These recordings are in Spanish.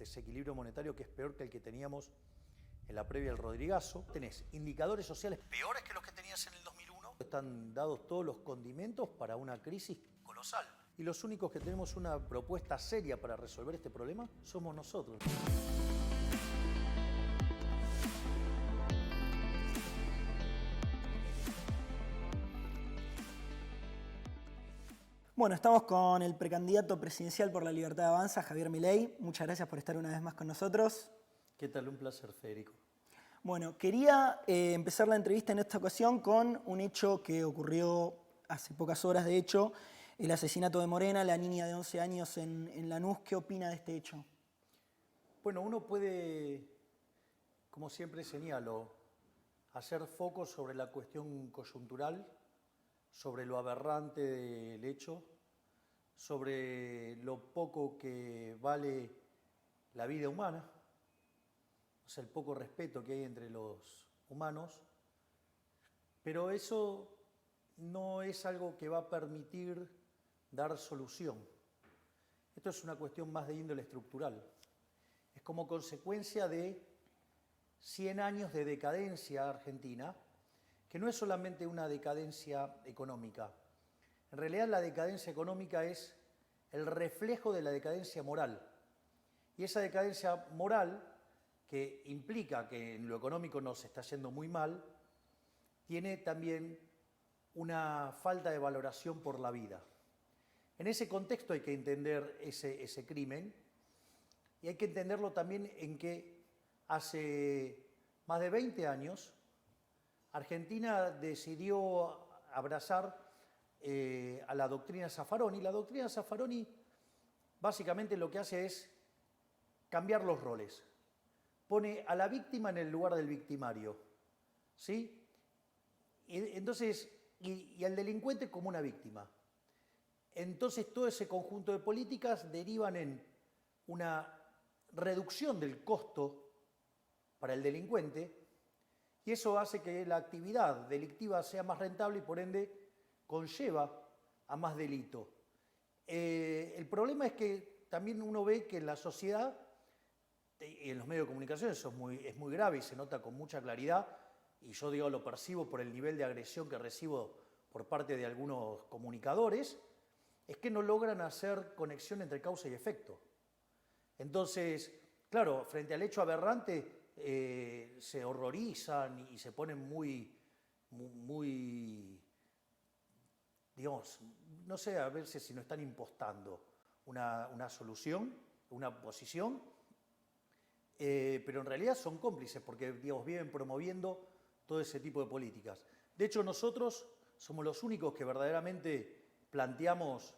desequilibrio monetario que es peor que el que teníamos en la previa del Rodrigazo. Tenés indicadores sociales peores que los que tenías en el 2001. Están dados todos los condimentos para una crisis colosal. Y los únicos que tenemos una propuesta seria para resolver este problema somos nosotros. Bueno, estamos con el precandidato presidencial por la Libertad Avanza, Javier Milei. Muchas gracias por estar una vez más con nosotros. ¿Qué tal? Un placer, Federico. Bueno, quería empezar la entrevista en esta ocasión con un hecho que ocurrió hace pocas horas, de hecho, el asesinato de Morena, la niña de 11 años en Lanús. ¿Qué opina de este hecho? Bueno, uno puede, como siempre señalo, hacer foco sobre la cuestión coyuntural, sobre lo aberrante del hecho, sobre lo poco que vale la vida humana, o sea, el poco respeto que hay entre los humanos, pero eso no es algo que va a permitir dar solución. Esto es una cuestión más de índole estructural. Es como consecuencia de 100 años de decadencia argentina, que no es solamente una decadencia económica. En realidad la decadencia económica es el reflejo de la decadencia moral. Y esa decadencia moral, que implica que en lo económico nos está yendo muy mal, tiene también una falta de valoración por la vida. En ese contexto hay que entender ese crimen, y hay que entenderlo también en que hace más de 20 años Argentina decidió abrazar a la doctrina Zaffaroni. La doctrina Zaffaroni básicamente lo que hace es cambiar los roles. Pone a la víctima en el lugar del victimario, ¿sí? Y al delincuente como una víctima. Entonces todo ese conjunto de políticas derivan en una reducción del costo para el delincuente, y eso hace que la actividad delictiva sea más rentable y por ende conlleva a más delito. El problema es que también uno ve que en la sociedad y en los medios de comunicación eso es muy grave y se nota con mucha claridad, y yo digo lo percibo por el nivel de agresión que recibo por parte de algunos comunicadores, es que no logran hacer conexión entre causa y efecto. Entonces, claro, frente al hecho aberrante se horrorizan y se ponen muy, digamos, no sé a ver si no están impostando una solución, una posición, pero en realidad son cómplices porque, digamos, vienen promoviendo todo ese tipo de políticas. De hecho, nosotros somos los únicos que verdaderamente planteamos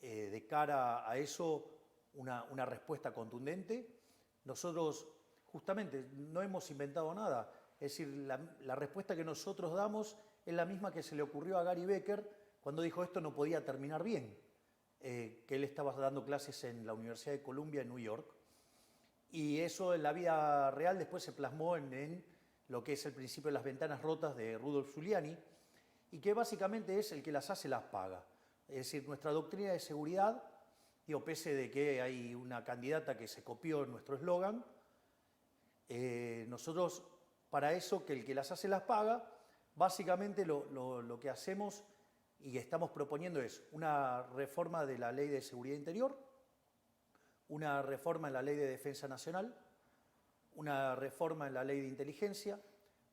de cara a eso una respuesta contundente. Nosotros justamente no hemos inventado nada, es decir, la respuesta que nosotros damos es la misma que se le ocurrió a Gary Becker cuando dijo esto no podía terminar bien, que él estaba dando clases en la Universidad de Columbia en New York, y eso en la vida real después se plasmó en lo que es el principio de las ventanas rotas de Rudolf Giuliani, y que básicamente es el que las hace las paga. Es decir, nuestra doctrina de seguridad, digo, pese de que hay una candidata que se copió en nuestro eslogan, nosotros para eso, que el que las hace las paga, básicamente lo que hacemos y estamos proponiendo es una reforma de la Ley de Seguridad Interior, una reforma en la Ley de Defensa Nacional, una reforma en la Ley de Inteligencia,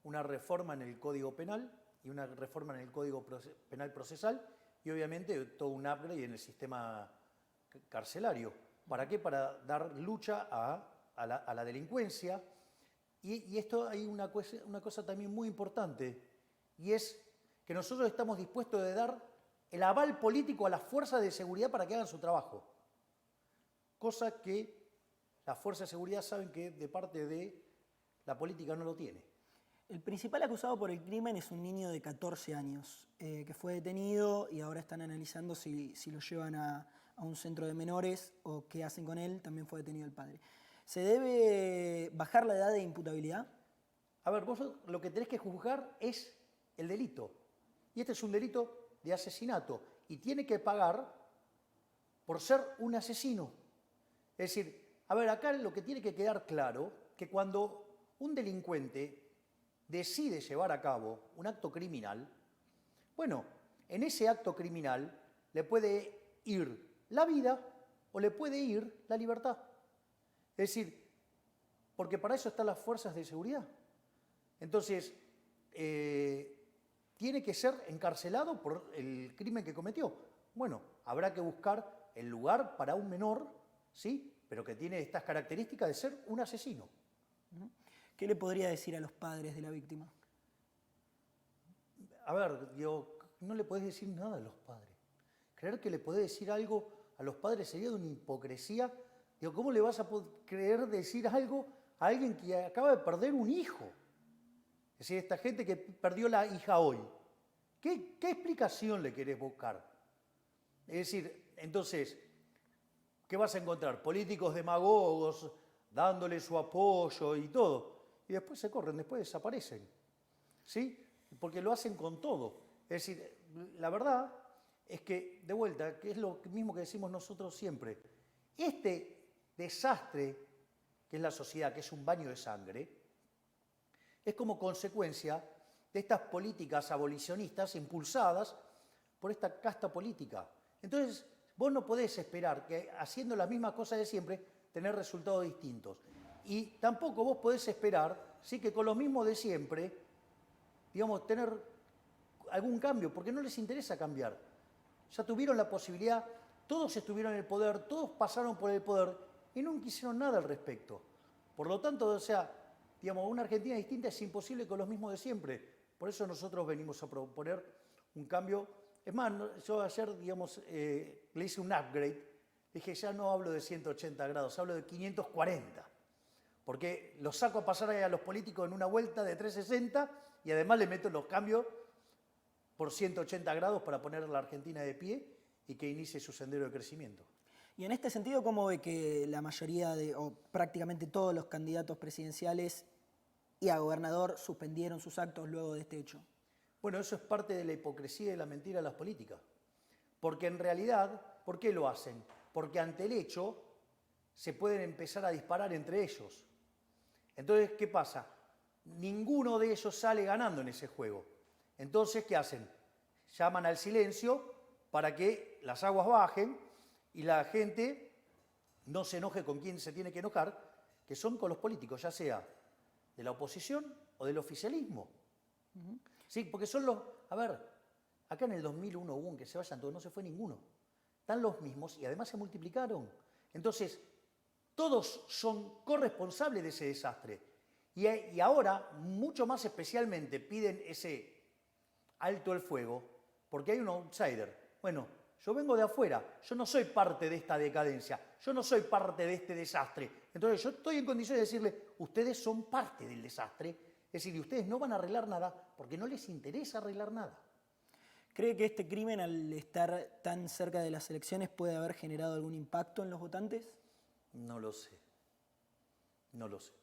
una reforma en el Código Penal y una reforma en el Código Penal Procesal y obviamente todo un upgrade en el sistema carcelario. ¿Para qué? Para dar lucha a la delincuencia. Y esto hay una cosa también muy importante, y es que nosotros estamos dispuestos a dar el aval político a las fuerzas de seguridad para que hagan su trabajo. Cosa que las fuerzas de seguridad saben que de parte de la política no lo tiene. El principal acusado por el crimen es un niño de 14 años que fue detenido y ahora están analizando si lo llevan a un centro de menores o qué hacen con él. También fue detenido el padre. ¿Se debe bajar la edad de imputabilidad? A ver, vos lo que tenés que juzgar es el delito. Y este es un delito de asesinato y tiene que pagar por ser un asesino. Es decir, a ver, acá lo que tiene que quedar claro, que cuando un delincuente decide llevar a cabo un acto criminal, bueno, en ese acto criminal le puede ir la vida o le puede ir la libertad. Es decir, porque para eso están las fuerzas de seguridad. Entonces, tiene que ser encarcelado por el crimen que cometió. Bueno, habrá que buscar el lugar para un menor, ¿sí? Pero que tiene estas características de ser un asesino. ¿Qué le podría decir a los padres de la víctima? A ver, digo, no le podés decir nada a los padres. Creer que le podés decir algo a los padres sería de una hipocresía. Digo, ¿cómo le vas a creer decir algo a alguien que acaba de perder un hijo? Es decir, esta gente que perdió la hija hoy. ¿Qué explicación le querés buscar? Es decir, entonces, ¿qué vas a encontrar? Políticos demagogos dándole su apoyo y todo. Y después se corren, después desaparecen. ¿Sí? Porque lo hacen con todo. Es decir, la verdad es que, de vuelta, que es lo mismo que decimos nosotros siempre, este desastre que es la sociedad, que es un baño de sangre, es como consecuencia de estas políticas abolicionistas impulsadas por esta casta política. Entonces, vos no podés esperar que haciendo las mismas cosas de siempre, tener resultados distintos. Y tampoco vos podés esperar, sí, que con lo mismo de siempre, digamos, tener algún cambio, porque no les interesa cambiar. Ya tuvieron la posibilidad, todos estuvieron en el poder, todos pasaron por el poder y nunca hicieron nada al respecto. Por lo tanto, o sea, digamos, una Argentina distinta es imposible con los mismos de siempre. Por eso nosotros venimos a proponer un cambio. Es más, yo ayer, digamos, le hice un upgrade. Dije, ya no hablo de 180 grados, hablo de 540. Porque los saco a pasar a los políticos en una vuelta de 360 y además le meto los cambios por 180 grados para poner a la Argentina de pie y que inicie su sendero de crecimiento. Y en este sentido, ¿cómo ve que la mayoría o prácticamente todos los candidatos presidenciales y a gobernador suspendieron sus actos luego de este hecho? Bueno, eso es parte de la hipocresía y de la mentira de las políticas. Porque en realidad, ¿por qué lo hacen? Porque ante el hecho se pueden empezar a disparar entre ellos. Entonces, ¿qué pasa? Ninguno de ellos sale ganando en ese juego. Entonces, ¿qué hacen? Llaman al silencio para que las aguas bajen y la gente no se enoje con quien se tiene que enojar, que son con los políticos, ya sea de la oposición o del oficialismo. Sí, porque son los... A ver, acá en el 2001 hubo un que se vayan todos, no se fue ninguno. Están los mismos y además se multiplicaron. Entonces, todos son corresponsables de ese desastre. Y ahora, mucho más especialmente, piden ese alto el fuego, porque hay un outsider. Bueno, yo vengo de afuera, yo no soy parte de esta decadencia, yo no soy parte de este desastre. Entonces yo estoy en condiciones de decirle, ustedes son parte del desastre, es decir, y ustedes no van a arreglar nada porque no les interesa arreglar nada. ¿Cree que este crimen, al estar tan cerca de las elecciones, puede haber generado algún impacto en los votantes? No lo sé, no lo sé.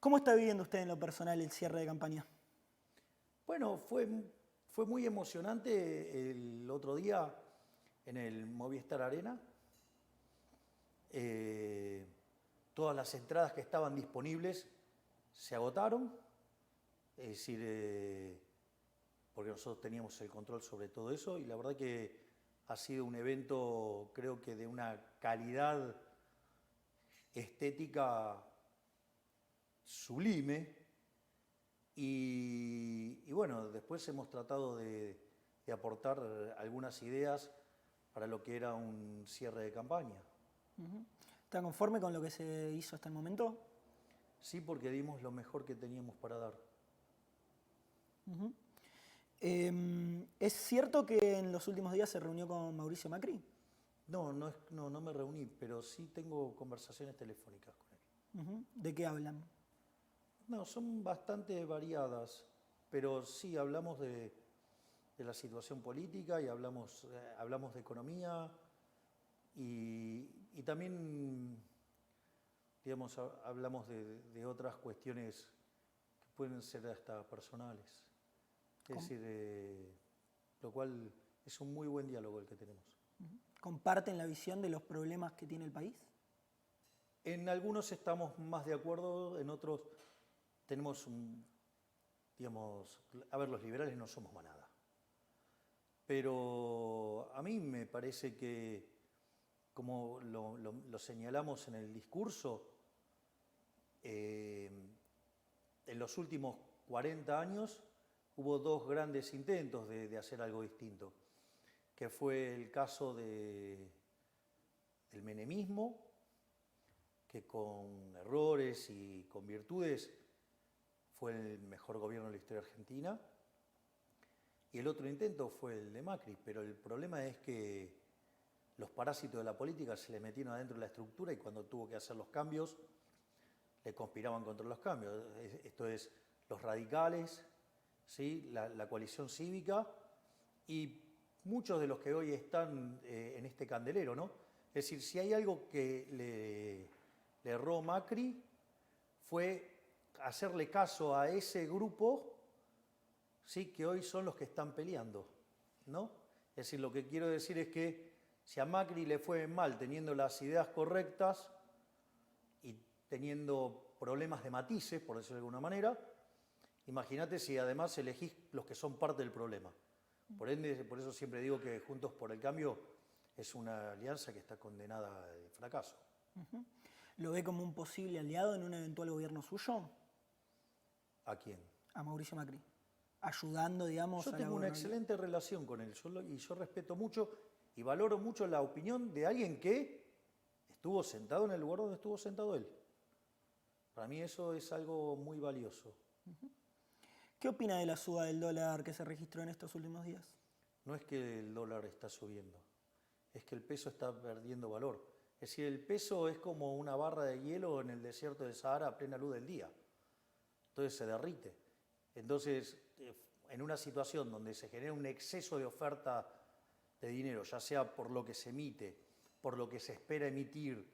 ¿Cómo está viviendo usted en lo personal el cierre de campaña? Bueno, fue muy emocionante el otro día en el Movistar Arena. Todas las entradas que estaban disponibles se agotaron. Es decir, porque nosotros teníamos el control sobre todo eso y la verdad que ha sido un evento, creo que de una calidad estética sublime. Y bueno, después hemos tratado de aportar algunas ideas para lo que era un cierre de campaña. ¿Está conforme con lo que se hizo hasta el momento? Sí, porque dimos lo mejor que teníamos para dar. ¿Es cierto que en los últimos días se reunió con Mauricio Macri? No me reuní, pero sí tengo conversaciones telefónicas con él. ¿De qué hablan? No, son bastante variadas, pero sí hablamos de la situación política y hablamos de economía y también, digamos, hablamos de otras cuestiones que pueden ser hasta personales. Es decir, lo cual es un muy buen diálogo el que tenemos. ¿Comparten la visión de los problemas que tiene el país? En algunos estamos más de acuerdo, en otros tenemos digamos, a ver, los liberales no somos manada. Pero a mí me parece que, como lo señalamos en el discurso, en los últimos 40 años hubo dos grandes intentos de hacer algo distinto, que fue el caso del menemismo, que con errores y con virtudes fue el mejor gobierno de la historia argentina, y el otro intento fue el de Macri, pero el problema es que los parásitos de la política se le metieron adentro de la estructura y cuando tuvo que hacer los cambios, le conspiraban contra los cambios. Esto es, los radicales, ¿sí? La coalición cívica y muchos de los que hoy están en este candelero, ¿no? Es decir, si hay algo que le erró Macri fue hacerle caso a ese grupo, ¿sí? Que hoy son los que están peleando, ¿no? Es decir, lo que quiero decir es que si a Macri le fue mal teniendo las ideas correctas y teniendo problemas de matices, por decirlo de alguna manera, imagínate si además elegís los que son parte del problema. Por ende, por eso siempre digo que Juntos por el Cambio es una alianza que está condenada al fracaso. ¿Lo ve como un posible aliado en un eventual gobierno suyo? ¿A quién? A Mauricio Macri. Ayudando, digamos, Yo a la tengo una gobernabilidad. excelente relación con él y yo respeto mucho y valoro mucho la opinión de alguien que estuvo sentado en el lugar donde estuvo sentado él. Para mí eso es algo muy valioso. ¿Qué opina de la suba del dólar que se registró en estos últimos días? No es que el dólar está subiendo, es que el peso está perdiendo valor. Es decir, el peso es como una barra de hielo en el desierto del Sahara a plena luz del día. Entonces se derrite. Entonces, en una situación donde se genera un exceso de oferta de dinero, ya sea por lo que se emite, por lo que se espera emitir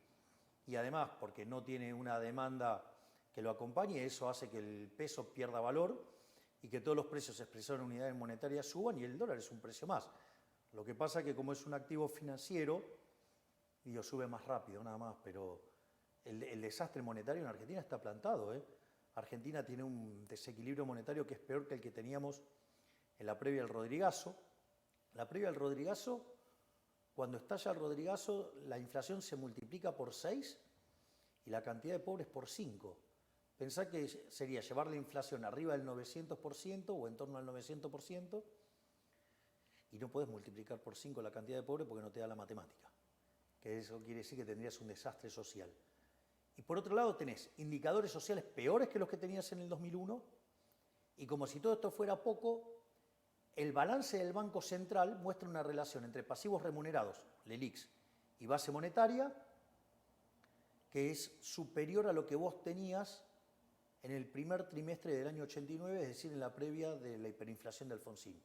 y además porque no tiene una demanda que lo acompañe, eso hace que el peso pierda valor y que todos los precios expresados en unidades monetarias suban y el dólar es un precio más. Lo que pasa es que como es un activo financiero, sube más rápido nada más, pero el desastre monetario en Argentina está plantado, ¿eh? Argentina tiene un desequilibrio monetario que es peor que el que teníamos en la previa del Rodrigazo. La previa del Rodrigazo, cuando estalla el Rodrigazo, la inflación se multiplica por 6 y la cantidad de pobres por 5. Pensá que sería llevar la inflación arriba del 900% o en torno al 900% y no puedes multiplicar por 5 la cantidad de pobres porque no te da la matemática. Que eso quiere decir que tendrías un desastre social. Y por otro lado tenés indicadores sociales peores que los que tenías en el 2001 y como si todo esto fuera poco, el balance del Banco Central muestra una relación entre pasivos remunerados, LELIQs, y base monetaria que es superior a lo que vos tenías en el primer trimestre del año 89, es decir, en la previa de la hiperinflación de Alfonsín.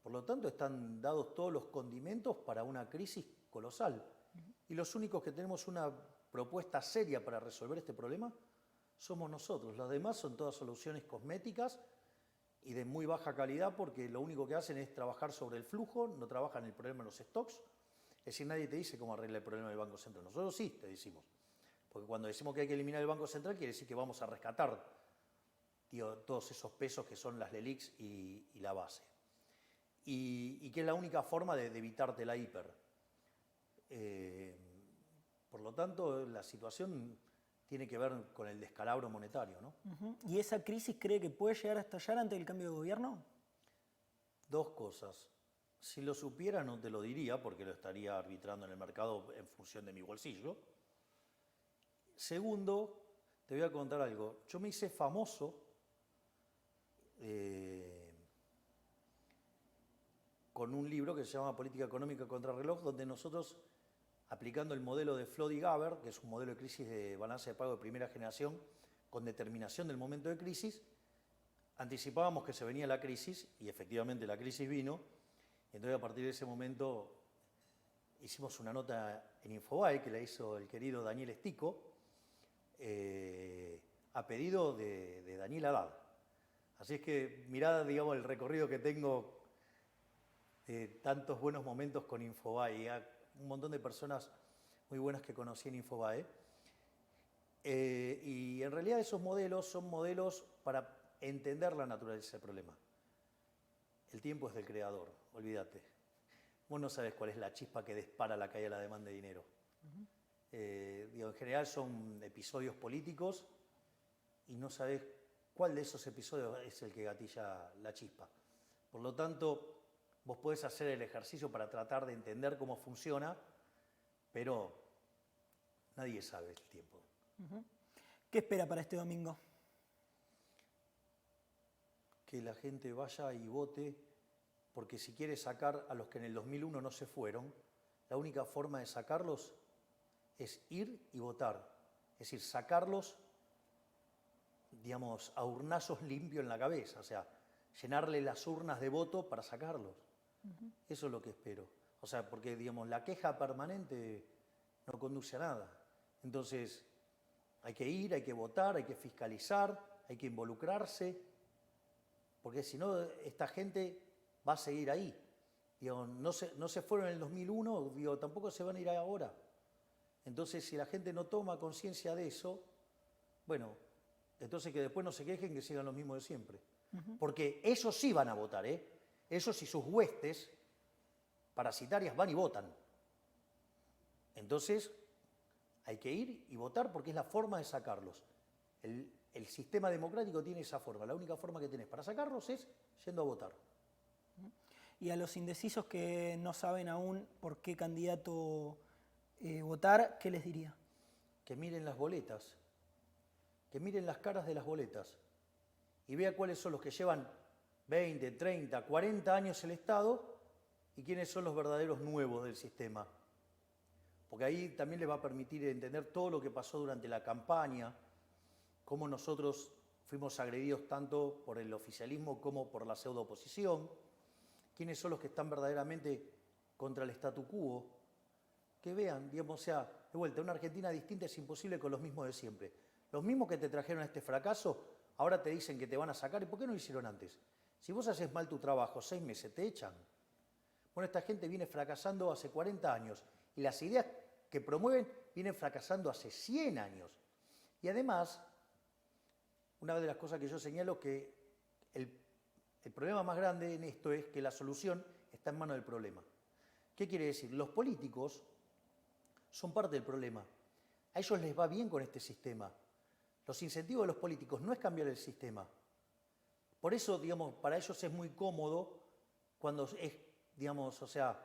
Por lo tanto, están dados todos los condimentos para una crisis colosal. Y los únicos que tenemos una propuesta seria para resolver este problema somos nosotros. Las demás son todas soluciones cosméticas y de muy baja calidad porque lo único que hacen es trabajar sobre el flujo, no trabajan el problema de los stocks. Es decir, nadie te dice cómo arregla el problema del Banco Central. Nosotros sí te decimos. Porque cuando decimos que hay que eliminar el Banco Central quiere decir que vamos a rescatar todos esos pesos que son las LELIQs y la base. Y que es la única forma de evitarte la hiper. Por lo tanto, la situación tiene que ver con el descalabro monetario, ¿no? ¿Y esa crisis cree que puede llegar a estallar ante el cambio de gobierno? Dos cosas. Si lo supiera no te lo diría porque lo estaría arbitrando en el mercado en función de mi bolsillo. Segundo, te voy a contar algo. Yo me hice famoso con un libro que se llama Política Económica contra Reloj, donde nosotros, aplicando el modelo de Flodi-Gaber, que es un modelo de crisis de balance de pago de primera generación, con determinación del momento de crisis, anticipábamos que se venía la crisis, y efectivamente la crisis vino, y entonces a partir de ese momento hicimos una nota en Infobae, que la hizo el querido Daniel Estico, a pedido de Daniel Haddad. Así es que mirá, digamos, el recorrido que tengo de tantos buenos momentos con Infobae, y a un montón de personas muy buenas que conocí en Infobae. en realidad esos modelos son modelos para entender la naturaleza del problema. El tiempo es del creador, olvídate. Vos no sabés cuál es la chispa que dispara la caída de la demanda de dinero. En general son episodios políticos y no sabés cuál de esos episodios es el que gatilla la chispa. Por lo tanto, vos podés hacer el ejercicio para tratar de entender cómo funciona, pero nadie sabe el tiempo. ¿Qué espera para este domingo? Que la gente vaya y vote, porque si quiere sacar a los que en el 2001 no se fueron, la única forma de sacarlos es ir y votar. Es decir, sacarlos, digamos, a urnazos limpios en la cabeza, o sea, llenarle las urnas de voto para sacarlos. Eso es lo que espero. O sea, porque, digamos, la queja permanente no conduce a nada. Entonces, hay que ir, hay que votar, hay que fiscalizar, hay que involucrarse, porque si no, esta gente va a seguir ahí. Digo, no se fueron en el 2001, digo, tampoco se van a ir ahora. Entonces, si la gente no toma conciencia de eso, bueno, entonces que después no se quejen, que sigan los mismos de siempre. Porque esos sí van a votar, ¿eh? Esos y sus huestes parasitarias van y votan. Entonces, hay que ir y votar porque es la forma de sacarlos. El sistema democrático tiene esa forma. La única forma que tenés para sacarlos es yendo a votar. Y a los indecisos que no saben aún por qué candidato votar, ¿qué les diría? Que miren las boletas, que miren las caras de las boletas y vea cuáles son los que llevan 20, 30, 40 años el Estado y quiénes son los verdaderos nuevos del sistema. Porque ahí también les va a permitir entender todo lo que pasó durante la campaña, cómo nosotros fuimos agredidos tanto por el oficialismo como por la pseudo-oposición, quiénes son los que están verdaderamente contra el statu quo, que vean, digamos, o sea, de vuelta, una Argentina distinta es imposible con los mismos de siempre. Los mismos que te trajeron a este fracaso, ahora te dicen que te van a sacar, ¿y por qué no lo hicieron antes? Si vos haces mal tu trabajo, 6 meses, te echan. Bueno, esta gente viene fracasando hace 40 años y las ideas que promueven vienen fracasando hace 100 años. Y además, una de las cosas que yo señalo que el problema más grande en esto es que la solución está en manos del problema. ¿Qué quiere decir? Los políticos son parte del problema. A ellos les va bien con este sistema. Los incentivos de los políticos no es cambiar el sistema. Por eso, digamos, para ellos es muy cómodo cuando es, digamos, o sea,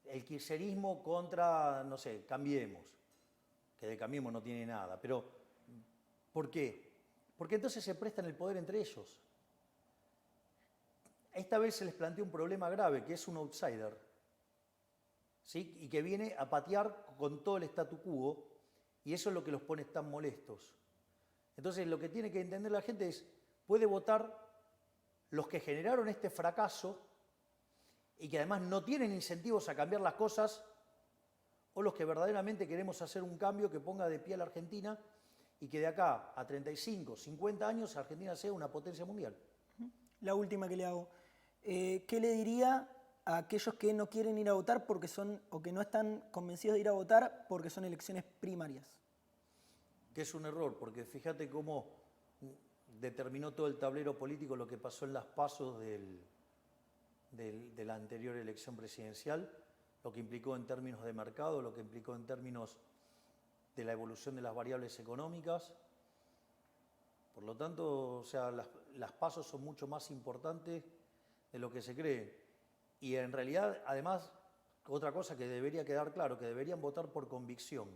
el kirchnerismo contra, no sé, Cambiemos, que de Cambiemos no tiene nada. Pero, ¿por qué? Porque entonces se prestan el poder entre ellos. Esta vez se les plantea un problema grave, que es un outsider, ¿sí? Y que viene a patear con todo el statu quo, y eso es lo que los pone tan molestos. Entonces, lo que tiene que entender la gente es, puede votar los que generaron este fracaso y que además no tienen incentivos a cambiar las cosas, o los que verdaderamente queremos hacer un cambio que ponga de pie a la Argentina y que de acá a 35, 50 años Argentina sea una potencia mundial. La última que le hago. ¿Qué le diría a aquellos que no quieren ir a votar porque son, o que no están convencidos de ir a votar porque son elecciones primarias? Que es un error, porque fíjate cómo determinó todo el tablero político lo que pasó en las pasos de la anterior elección presidencial, lo que implicó en términos de mercado, lo que implicó en términos de la evolución de las variables económicas. Por lo tanto, o sea, las pasos son mucho más importantes de lo que se cree. Y en realidad, además, otra cosa que debería quedar claro, que deberían votar por convicción.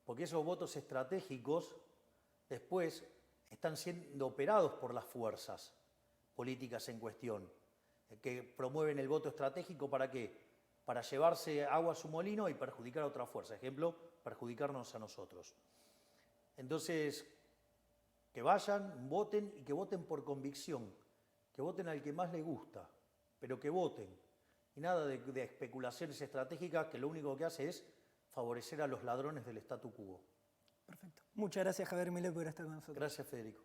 Porque esos votos estratégicos después están siendo operados por las fuerzas políticas en cuestión, que promueven el voto estratégico ¿para qué? Para llevarse agua a su molino y perjudicar a otra fuerza. Ejemplo, perjudicarnos a nosotros. Entonces, que vayan, voten y que voten por convicción, que voten al que más les gusta, pero que voten. Y nada de especulaciones estratégicas que lo único que hace es favorecer a los ladrones del statu quo. Perfecto. Muchas gracias, Javier Milei, por estar con nosotros. Gracias, Federico.